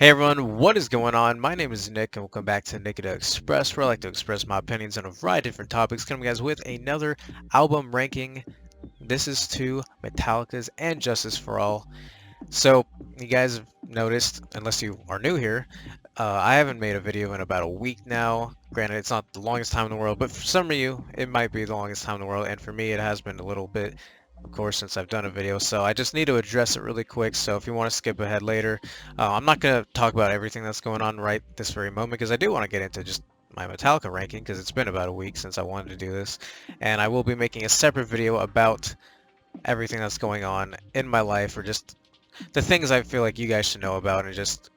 Hey everyone, what is going on? My name is Nick and welcome back to Nick Express, where I like to express my opinions on a variety of different topics. Coming guys with another album ranking. This is to Metallica's and Justice for All. So you guys have noticed, unless you are new here, I haven't made a video in about a week now. Granted, it's not the longest time in the world, but for some of you, it might be the longest time in the world, and for me, it has been a little bit, of course, since I've done a video. So I just need to address it really quick. So if you want to skip ahead later, I'm not going to talk about everything that's going on right this very moment, because I do want to get into just my Metallica ranking, because it's been about a week since I wanted to do this, and I will be making a separate video about everything that's going on in my life, or just the things I feel like you guys should know about, and just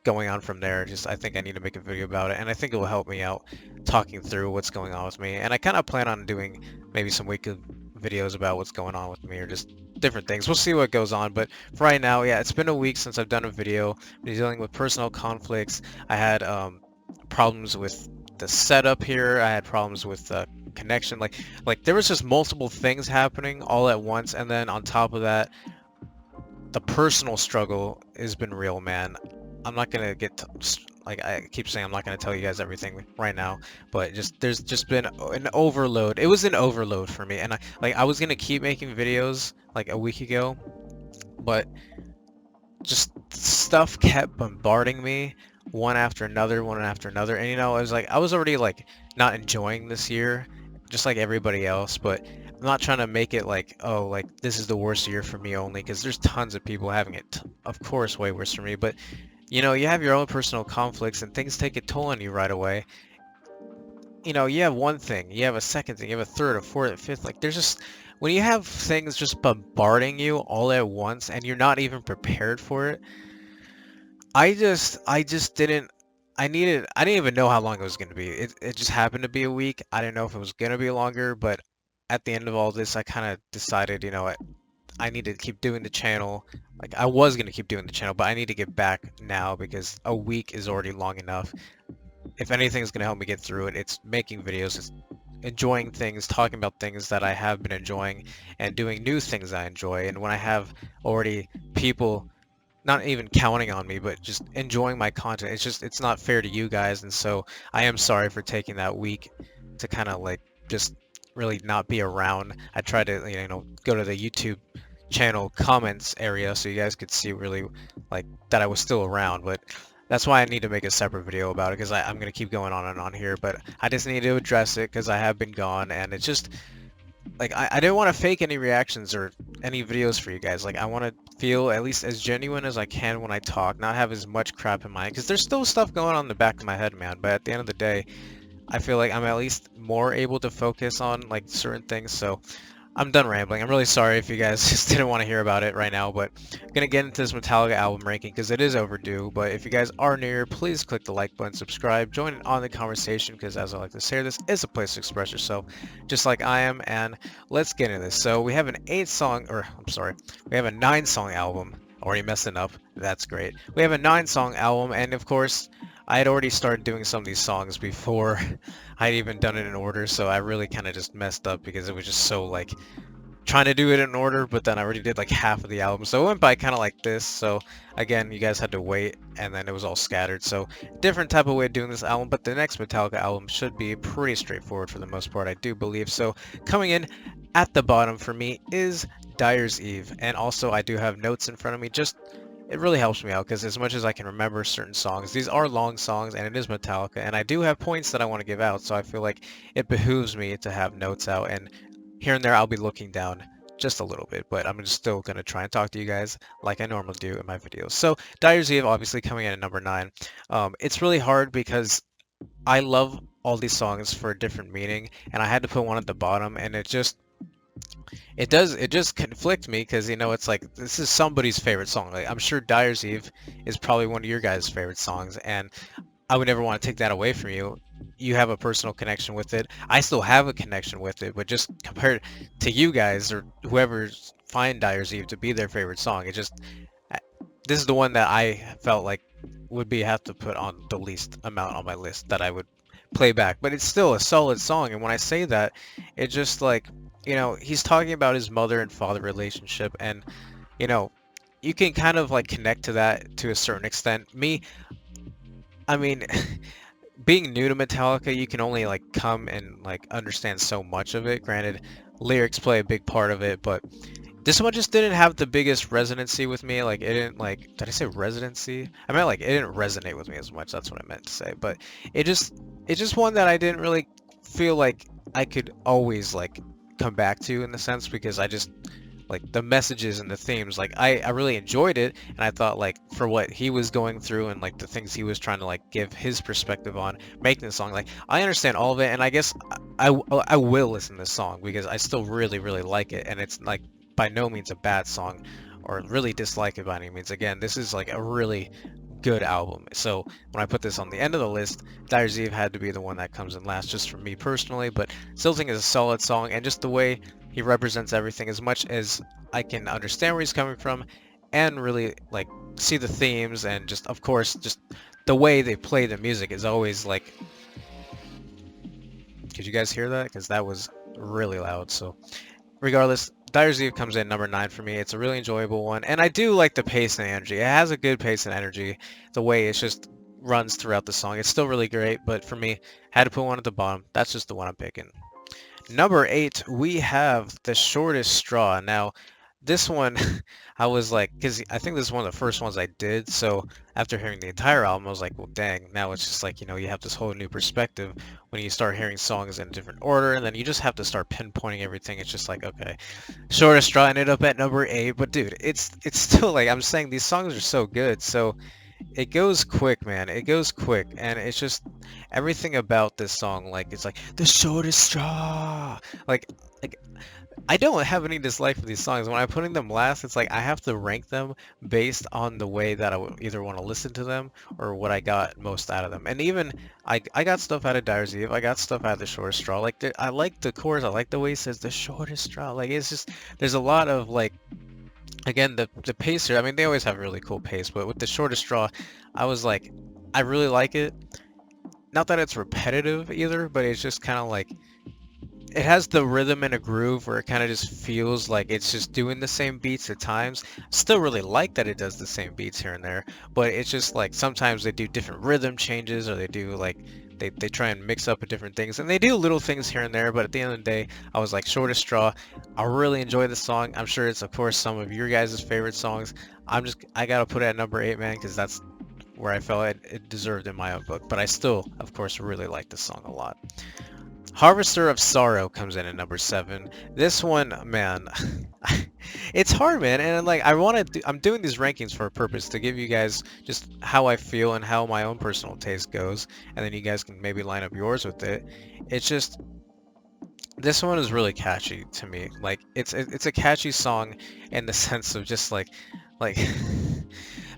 going on from there. Just I think I need to make a video about it, and I think it will help me out talking through what's going on with me. And I kind of plan on doing maybe some weekly videos about what's going on with me, or just different things. We'll see what goes on, but for right now, yeah, it's been a week since I've done a video. I've been dealing with personal conflicts. I had problems with the setup here. I had problems with connection. Like there was just multiple things happening all at once, and then on top of that, the personal struggle has been real, man. I'm not gonna get to, like I keep saying, I'm not gonna tell you guys everything right now, but just there's just been an overload. It was an overload for me, and I was gonna keep making videos like a week ago, but just stuff kept bombarding me one after another, one after another, and I was like, I was already like not enjoying this year, just like everybody else, but I'm not trying to make it like, oh, like this is the worst year for me only, because there's tons of people having it, of course, way worse for me, but you have your own personal conflicts and things take a toll on you right away. You have one thing, you have a second thing, you have a third, a fourth, a fifth. Like there's just when you have things just bombarding you all at once and you're not even prepared for it. I just didn't. I didn't even know how long it was going to be. It just happened to be a week. I didn't know if it was going to be longer, but at the end of all this, I kind of decided, what, I need to keep doing the channel. Like I was gonna keep doing the channel, but I need to get back now because a week is already long enough. If anything is gonna help me get through it, it's making videos, it's enjoying things, talking about things that I have been enjoying, and doing new things I enjoy. And when I have already people not even counting on me, but just enjoying my content, it's not fair to you guys. And so I am sorry for taking that week to kind of like just really not be around. I tried to go to the YouTube channel comments area so you guys could see really like that I was still around, but that's why I need to make a separate video about it, because I'm going to keep going on and on here, but I just need to address it because I have been gone, and it's just like I didn't want to fake any reactions or any videos for you guys. Like I want to feel at least as genuine as I can when I talk, not have as much crap in mind, because there's still stuff going on in the back of my head, man, but at the end of the day I feel like I'm at least more able to focus on like certain things. So I'm done rambling. I'm really sorry if you guys just didn't want to hear about it right now, but I'm going to get into this Metallica album ranking because it is overdue. But if you guys are new here, please click the like button, subscribe, join in on the conversation, because as I like to say, this is a place to express yourself just like I am, and let's get into this. So we have an 8-song, or I'm sorry, we have a 9-song album. Already messing up. That's great. We have a 9-song album, and of course, I had already started doing some of these songs before I'd even done it in order, so I really kind of just messed up because it was just so like trying to do it in order, but then I already did like half of the album, so it went by kind of like this. So again, you guys had to wait, and then it was all scattered, so different type of way of doing this album. But the next Metallica album should be pretty straightforward for the most part, I do believe. So coming in at the bottom for me is DYERS Eve, and also I do have notes in front of me. Just it really helps me out because as much as I can remember certain songs, these are long songs and it is Metallica, and I do have points that I want to give out, so I feel like it behooves me to have notes out, and here and there I'll be looking down just a little bit, but I'm just still going to try and talk to you guys like I normally do in my videos. So DYERS Eve obviously coming in at number 9. It's really hard because I love all these songs for a different meaning, and I had to put one at the bottom, and it just conflict me because it's like this is somebody's favorite song. Like I'm sure DYERS Eve is probably one of your guys' favorite songs, and I would never want to take that away from you. You have a personal connection with it. I still have a connection with it, but just compared to you guys or whoever find DYERS Eve to be their favorite song, this is the one that I felt like would have to put on the least amount on my list that I would play back. But it's still a solid song, and when I say that, it's just like he's talking about his mother and father relationship, and you know you can kind of like connect to that to a certain extent. Me, I mean, being new to Metallica, you can only like come and like understand so much of it. Granted, lyrics play a big part of it, but this one just didn't have the biggest resonancy with me. Like it didn't like, did I say residency? I meant like it didn't resonate with me as much. That's what I meant to say. But it just it's just one that I didn't really feel like I could always like come back to in the sense because I just like the messages and the themes like I really enjoyed it, and I thought like for what he was going through and like the things he was trying to like give his perspective on making the song, like I understand all of it, and I guess I will listen to the song because I still really like it, and it's like by no means a bad song or really dislike it by any means. Again, this is like a really good album. So when I put this on the end of the list, Dyer's Eve had to be the one that comes in last just for me personally, but still think it's a solid song, and just the way he represents everything as much as I can understand where he's coming from and really like see the themes, and just of course just the way they play the music is always like, could you guys hear that? Because that was really loud. So regardless, Dyer's Eve comes in number 9 for me. It's a really enjoyable one, and I do like the pace and energy. It has a good pace and energy. The way it just runs throughout the song, it's still really great, but for me, had to put one at the bottom. That's just the one I'm picking. Number 8, we have The Shortest Straw. Now, this one, I was like, because I think this is one of the first ones I did, so after hearing the entire album, I was like, well, dang, now it's just like, you have this whole new perspective when you start hearing songs in a different order, and then you just have to start pinpointing everything. It's just like, okay, Shortest Straw ended up at number 8, but dude, it's still like, I'm saying these songs are so good, so it goes quick, man. It goes quick, and it's just everything about this song. Like it's like the shortest straw. Like, like I don't have any dislike for these songs. When I'm putting them last, it's like I have to rank them based on the way that I would either want to listen to them or what I got most out of them. And even I got stuff out of Dyer's Eve. I got stuff out of the shortest straw. Like I like the chorus. I like the way he says the shortest straw. Like it's just there's a lot of like. Again, the pacer, I mean, they always have really cool pace, but with the shortest straw, I was like, I really like it. Not that it's repetitive either, but it's just kind of like, it has the rhythm and a groove where it kind of just feels like it's just doing the same beats at times. Still really like that it does the same beats here and there, but it's just like sometimes they do different rhythm changes, or they do like they try and mix up different things, and they do little things here and there, but at the end of the day, I was like, Shortest Straw, I really enjoy the song. I'm sure it's of course some of your guys' favorite songs. I gotta put it at number 8, man, because that's where I felt it deserved in my own book, but I still of course really like the song a lot. Harvester of Sorrow comes in at number 7. This one, man, it's hard, man, and like I'm doing these rankings for a purpose, to give you guys just how I feel and how my own personal taste goes, and then you guys can maybe line up yours with it. It's just this one is really catchy to me. Like it's a catchy song in the sense of just like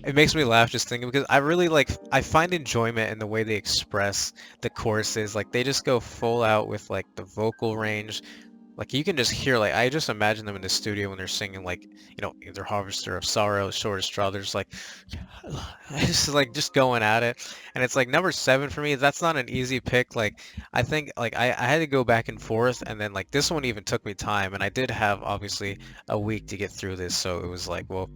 it makes me laugh just thinking, because I really like, I find enjoyment in the way they express the choruses. Like they just go full out with like the vocal range. Like you can just hear, like I just imagine them in the studio when they're singing, like, either Harvester of Sorrow, Shortest Straw. They're just like just going at it. And it's like number 7 for me. That's not an easy pick. Like I think like I had to go back and forth, and then like this one even took me time, and I did have obviously a week to get through this, so it was like, well,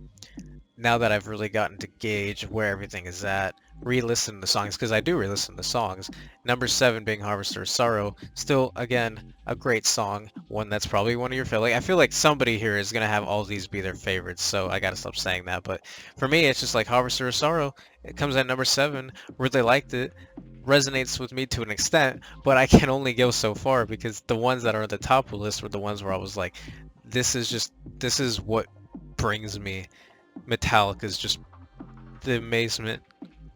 now that I've really gotten to gauge where everything is at, re-listen to the songs, because I do re-listen to songs. Number 7 being Harvester of Sorrow, still, again, a great song, one that's probably one of your favorite. Like, I feel like somebody here is going to have all these be their favorites, so I gotta stop saying that, but for me, it's just like Harvester of Sorrow, it comes at number 7, really liked it, resonates with me to an extent, but I can only go so far, because the ones that are at the top of the list were the ones where I was like, this is what brings me Metallica's just the amazement,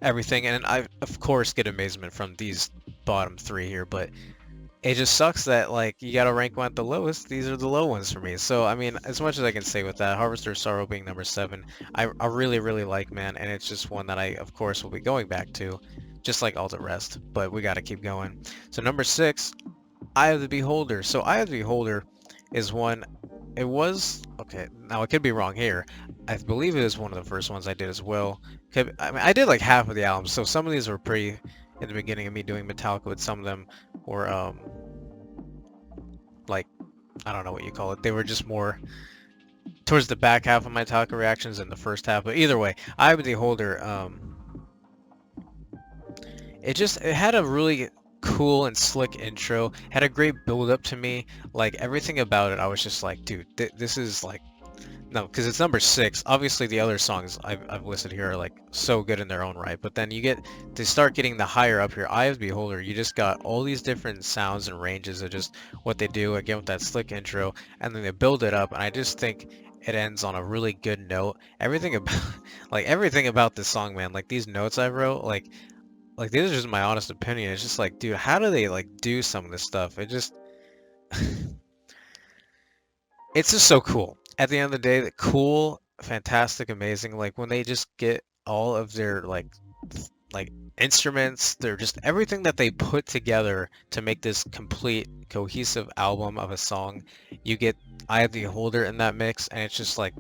everything, and I of course get amazement from these bottom 3 here, but it just sucks that like you gotta rank one at the lowest. These are the low ones for me. So I mean, as much as I can say with that, Harvester of Sorrow being number 7, I really like, man, and it's just one that I of course will be going back to, just like all the rest. But we gotta keep going. So number 6, Eye of the Beholder. So Eye of the Beholder is one. It was okay. Now I could be wrong here. I believe it was one of the first ones I did as well. I mean, I did like half of the albums, so some of these were pretty in the beginning of me doing Metallica. With some of them were like, I don't know what you call it. They were just more towards the back half of my Metallica reactions and the first half, but either way, Eye of the Beholder, it had a really cool and slick intro, had a great build up to me, like everything about it, I was just like, dude, this is like, no, because it's number 6. Obviously, the other songs I've listed here are like so good in their own right. But then you get to start getting the higher up here, Eye of the Beholder. You just got all these different sounds and ranges of just what they do again with that slick intro, and then they build it up. And I just think it ends on a really good note. Everything about like everything about this song, man. Like these notes I wrote, like this is just my honest opinion. It's just like, dude, how do they like do some of this stuff? It just it's just so cool. At the end of the day, cool, fantastic, amazing. Like when they just get all of their like instruments, they're just everything that they put together to make this complete cohesive album of a song. You get Eye of the Beholder in that mix, and it's just like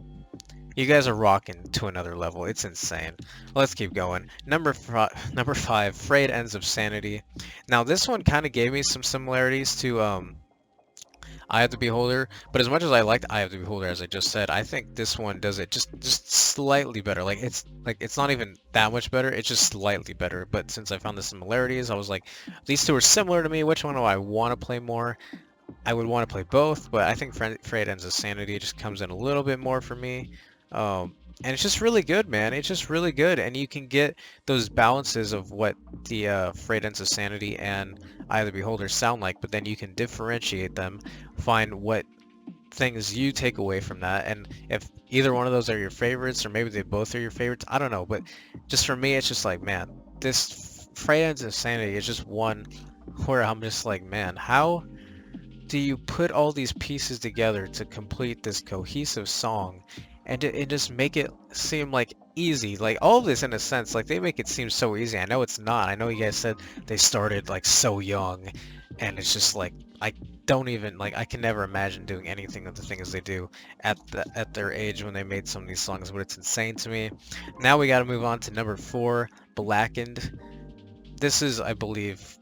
you guys are rocking to another level. It's insane. Let's keep going. Number five, Frayed Ends of Sanity. Now this one kind of gave me some similarities to Eye of the Beholder, but as much as I liked Eye of the Beholder, as I just said, I think this one does it just slightly better. Like it's not even that much better, it's just slightly better. But since I found the similarities, I was like, these two are similar to me. Which one do I want to play more? I would want to play both, but I think Frayed Ends of Sanity just comes in a little bit more for me. And it's just really good, man. It's just really good, and you can get those balances of what the Frayed Ends of Sanity and Eye of the Beholder sound like, but then you can differentiate them, find what things you take away from that, and if either one of those are your favorites, or maybe they both are your favorites, I don't know, but just for me, it's just like, man, this Frayed Ends of Sanity is just one where I'm just like, man, how do you put all these pieces together to complete this cohesive song and just make it seem like easy? Like all of this in a sense, like they make it seem so easy. I know it's not. I know you guys said they started like so young, and it's just like I don't even like I can never imagine doing anything of the things they do at their age when they made some of these songs, but it's insane to me. Now we got to move on to number 4, Blackened. This is, I believe,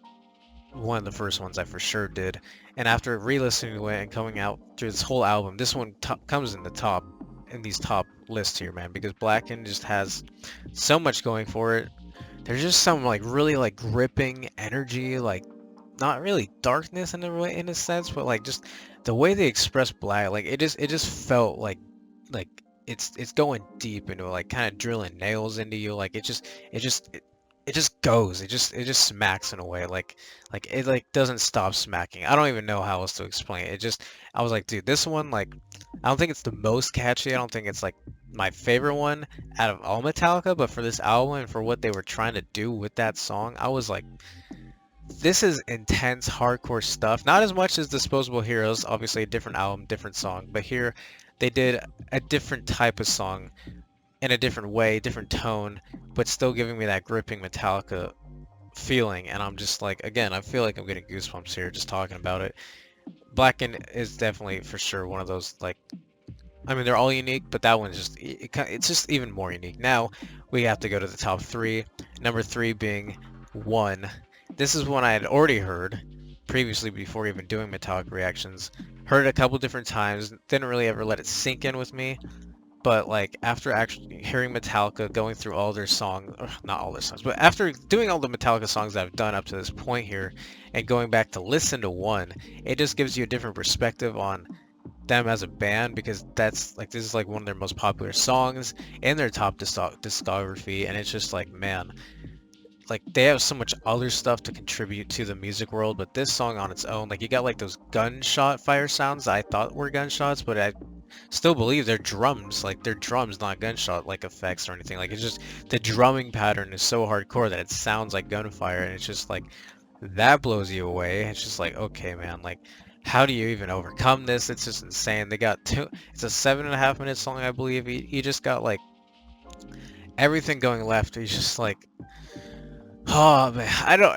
one of the first ones I for sure did, and after re-listening to it and coming out through this whole album, this one comes in the top in these top lists here, man, because Blackened just has so much going for it. There's just some like really like gripping energy, like not really darkness in a way, in a sense, but like just the way they express black, like it just felt like it's going deep into it, like kind of drilling nails into you, like it just it just goes, it just smacks in a way, like it like doesn't stop smacking. I don't even know how else to explain it. It just, I was like, dude, this one, like, I don't think it's the most catchy. I don't think it's like my favorite one out of all Metallica, but for this album and for what they were trying to do with that song, I was like, this is intense, hardcore stuff. Not as much as Disposable Heroes, obviously a different album, different song, but here they did a different type of song in a different way, different tone, but still giving me that gripping Metallica feeling. And I'm just like, again, I feel like I'm getting goosebumps here just talking about it. Blackened is definitely for sure one of those, like, I mean, they're all unique, but that one's just, it's just even more unique. Now we have to go to the top 3. Number 3 being One. This is one I had already heard previously before even doing Metallica reactions. Heard it a couple different times, didn't really ever let it sink in with me. But like after actually hearing Metallica, going through all their songs, not all their songs, but after doing all the Metallica songs that I've done up to this point here, and going back to listen to One, it just gives you a different perspective on them as a band, because that's like, this is like one of their most popular songs in their top discography, and it's just like, man, like they have so much other stuff to contribute to the music world, but this song on its own, like you got like those gunshot fire sounds that I thought were gunshots, but I still believe they're drums, like they're drums, not gunshot like effects or anything. Like it's just the drumming pattern is so hardcore that it sounds like gunfire, and it's just like that blows you away. It's just like, okay, man, like how do you even overcome this? It's just insane. They got it's a 7.5 minute song, I believe. You just got like everything going left. He's just like, oh man, I don't.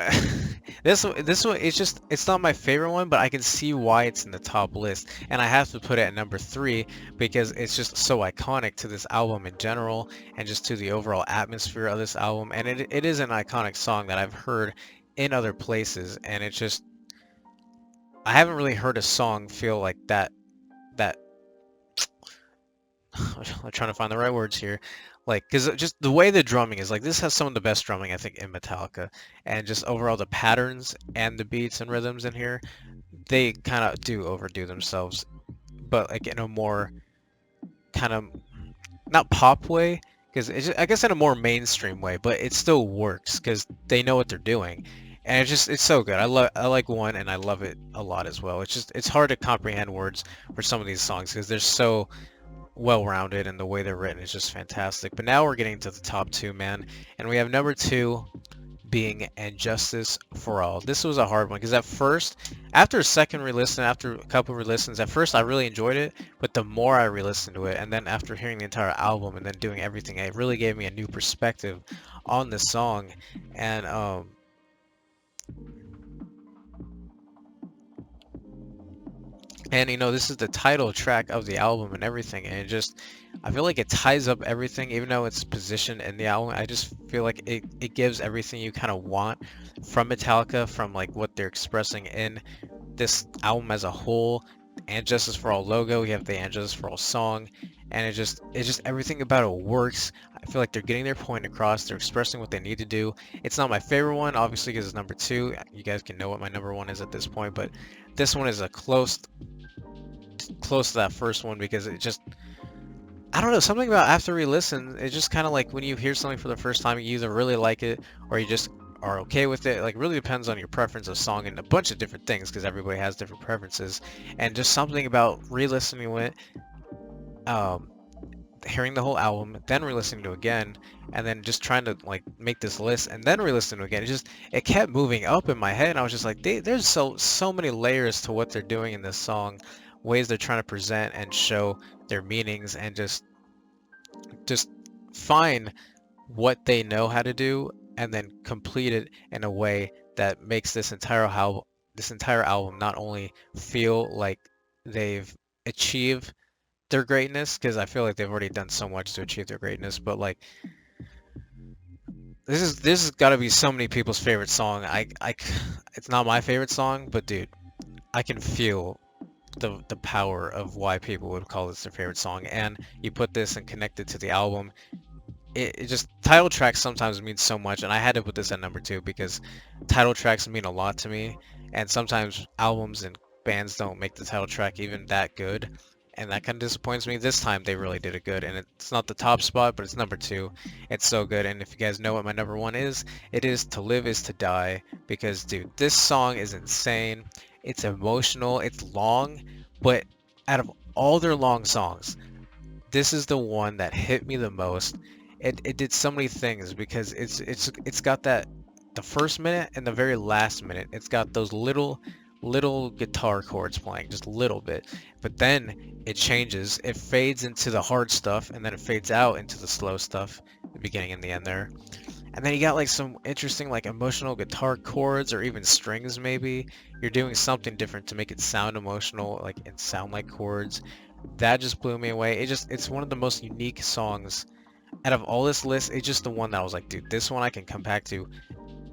This one, it's not my favorite one, but I can see why it's in the top list, and I have to put it at number 3 because it's just so iconic to this album in general, and just to the overall atmosphere of this album. And it is an iconic song that I've heard in other places, and it's just, I haven't really heard a song feel like that I'm trying to find the right words here. Like, because just the way the drumming is, like, this has some of the best drumming, I think, in Metallica. And just overall, the patterns and the beats and rhythms in here, they kind of do overdo themselves. But, like, in a more kind of, not pop way, because I guess in a more mainstream way, but it still works, because they know what they're doing. And it's so good. I like one, and I love it a lot as well. It's hard to comprehend words for some of these songs, because they're so well-rounded and the way they're written is just fantastic. But now we're getting to the top two, man, and we have number two being And Justice for All. This was a hard one because at first, after a second re-listen, after a couple re-listens, at first I really enjoyed it, but the more I re-listened to it, and then after hearing the entire album and then doing everything, it really gave me a new perspective on this song. And you know, this is the title track of the album and everything, and I feel like it ties up everything, even though it's positioned in the album. I just feel like it gives everything you kind of want from Metallica, from like what they're expressing in this album as a whole. And Justice for All logo, we have the And Justice for All song, and it's just everything about it works. I feel like they're getting their point across, they're expressing what they need to do. It's not my favorite one, obviously, because it's number two. You guys can know what my number one is at this point, but this one is a close to that first one because it just, I don't know, something about after we listen, it's just kind of like when you hear something for the first time, you either really like it or you just are okay with it. Like, really depends on your preference of song and a bunch of different things because everybody has different preferences. And just something about re-listening to it, um, hearing the whole album, then re-listening to it again, and then just trying to like make this list and then re-listening to it again. It kept moving up in my head, and I was just like, there's so many layers to what they're doing in this song, ways they're trying to present and show their meanings, and just find what they know how to do and then complete it in a way that makes this entire album not only feel like they've achieved their greatness, because I feel like they've already done so much to achieve their greatness, but like this has got to be so many people's favorite song. It's not my favorite song, but dude, I can feel the power of why people would call this their favorite song. And you put this and connect it to the album, it just, title tracks sometimes mean so much, and I had to put this at number two because title tracks mean a lot to me, and sometimes albums and bands don't make the title track even that good, and that kind of disappoints me. This time they really did it good, and it's not the top spot, but it's number two. It's so good. And if you guys know what my number one is, it is To Live Is to Die, because dude, this song is insane. It's emotional, it's long, but out of all their long songs, this is the one that hit me the most. It did so many things because it's got that, the first minute and the very last minute, it's got those little guitar chords playing, just a little bit, but then it changes, it fades into the hard stuff, and then it fades out into the slow stuff, the beginning and the end there. And then you got like some interesting like emotional guitar chords or even strings maybe. You're doing something different to make it sound emotional, like, and sound like chords. That just blew me away. It's one of the most unique songs out of all this list. It's just the one that I was like, dude, this one I can come back to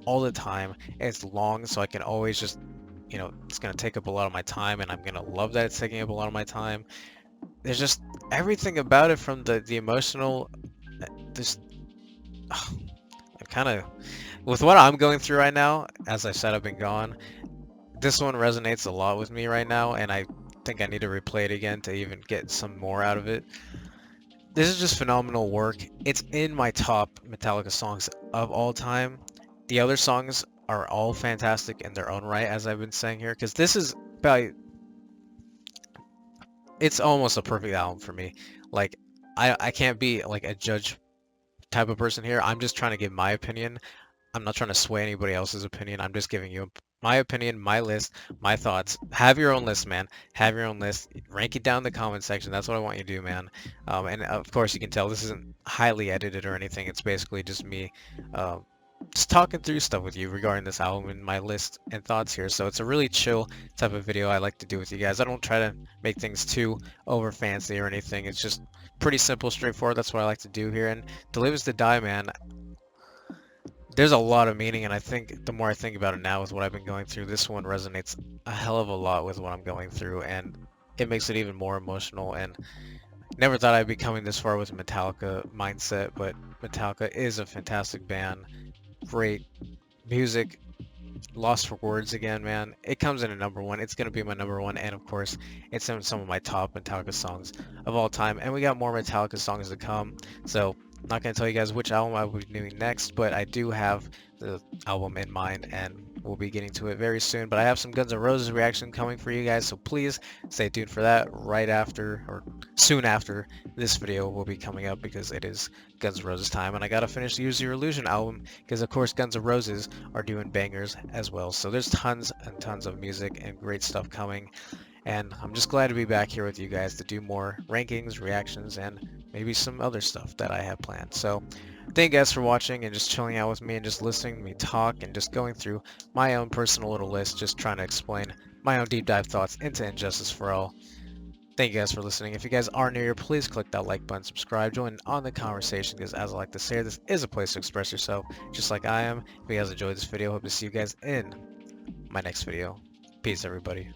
all the time. And it's long, so I can always just, you know, it's gonna take up a lot of my time, and I'm gonna love that it's taking up a lot of my time. There's just everything about it, from the emotional, this I kind of, with what I'm going through right now, as I said, I've been gone. This one resonates a lot with me right now, and I think I need to replay it again to even get some more out of it. This is just phenomenal work. It's in my top Metallica songs of all time. The other songs are all fantastic in their own right, as I've been saying here, because this is about, it's almost a perfect album for me. Like, I can't be like a judge type of person here. I'm just trying to give my opinion. I'm not trying to sway anybody else's opinion. I'm just giving you my opinion, my list, my thoughts. Have your own list, man. Have your own list. Rank it down in the comment section. That's what I want you to do, man. And of course, you can tell this isn't highly edited or anything. It's basically just me just talking through stuff with you regarding this album and my list and thoughts here. So it's a really chill type of video I like to do with you guys. I don't try to make things too over fancy or anything. It's just pretty simple, straightforward. That's what I like to do here. And To Live Is to Die, man, there's a lot of meaning, and I think the more I think about it now with what I've been going through, this one resonates a hell of a lot with what I'm going through, and it makes it even more emotional. And Never thought I'd be coming this far with a Metallica mindset, but Metallica is a fantastic band. Great music. Lost for Words again, man. It comes in at number one. It's gonna be my number one, and of course, it's in some of my top Metallica songs of all time. And we got more Metallica songs to come. So, not gonna tell you guys which album I will be doing next, but I do have the album in mind, and we'll be getting to it very soon. But I have some Guns N' Roses reaction coming for you guys, so please stay tuned for that right after or soon after this video will be coming up, because it is Guns N' Roses time, and I gotta finish the Use Your Illusion album because of course Guns N' Roses are doing bangers as well. So there's tons and tons of music and great stuff coming, and I'm just glad to be back here with you guys to do more rankings, reactions, and maybe some other stuff that I have planned. So thank you guys for watching and just chilling out with me and just listening to me talk and just going through my own personal little list, just trying to explain my own deep dive thoughts into Injustice for All. Thank you guys for listening. If you guys are new here, please click that like button, subscribe, join on the conversation, because as I like to say, this is a place to express yourself just like I am. If you guys enjoyed this video, hope to see you guys in my next video. Peace, everybody.